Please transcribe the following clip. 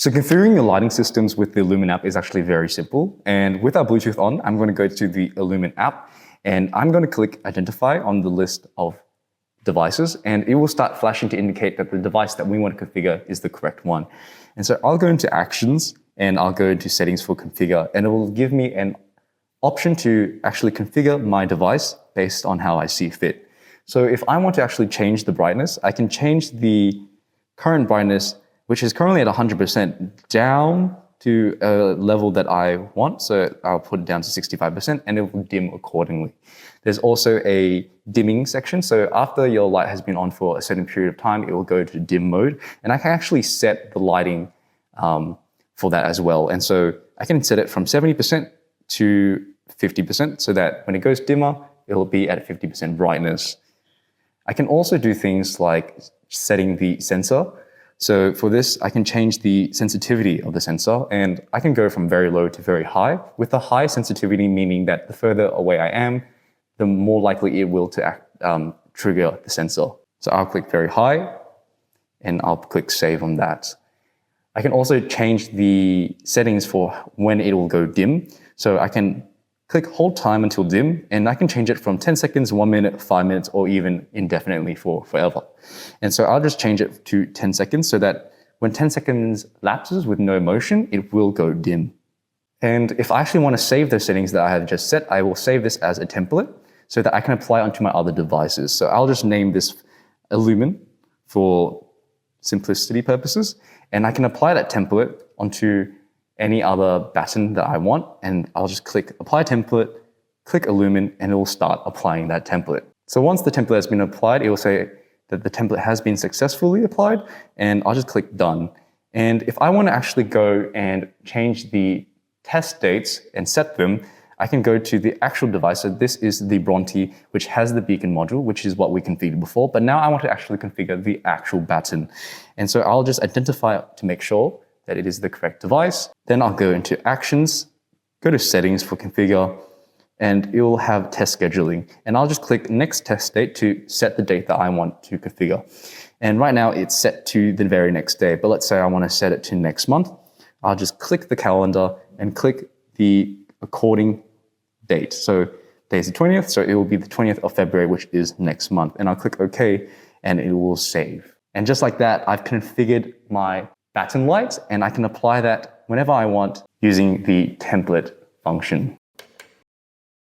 So configuring your lighting systems with the Elumen app is actually very simple. And with our Bluetooth on, I'm going to go to the Elumen app and I'm going to click Identify on the list of devices, and it will start flashing to indicate that the device that we want to configure is the correct one. And so I'll go into Actions and I'll go into Settings for Configure, and it will give me an option to actually configure my device based on how I see fit. So if I want to actually change the brightness, I can change the current brightness, which is currently at 100%, down to a level that I want. So I'll put it down to 65% and it will dim accordingly. There's also a dimming section. So after your light has been on for a certain period of time, it will go to dim mode. And I can actually set the lighting for that as well. And so I can set it from 70% to 50% so that when it goes dimmer, it'll be at 50% brightness. I can also do things like setting the sensor. So for this, I can change the sensitivity of the sensor, and I can go from very low to very high, with the high sensitivity meaning that the further away I am, the more likely it will to trigger the sensor. So I'll click very high and I'll click save on that. I can also change the settings for when it will go dim. So I can click hold time until dim, and I can change it from 10 seconds, 1 minute, 5 minutes, or even indefinitely for forever. And so I'll just change it to 10 seconds so that when 10 seconds lapses with no motion, it will go dim. And if I actually want to save those settings that I have just set, I will save this as a template so that I can apply onto my other devices. So I'll just name this Elumen for simplicity purposes, and I can apply that template onto any other batten that I want, and I'll just click apply template, click Elumen, and it will start applying that template. So once the template has been applied, it will say that the template has been successfully applied, and I'll just click done. And if I want to actually go and change the test dates and set them, I can go to the actual device. So this is the Bronte, which has the Beacon module, which is what we configured before, but now I want to actually configure the actual batten. And so I'll just identify to make sure that it is the correct device. Then I'll go into Actions, go to Settings for Configure, and it will have test scheduling. And I'll just click Next Test Date to set the date that I want to configure. And right now it's set to the very next day, but let's say I want to set it to next month. I'll just click the calendar and click the according date. So today's the 20th, so it will be the 20th of February, which is next month. And I'll click OK, and it will save. And just like that, I've configured my batten lights, and I can apply that whenever I want using the template function.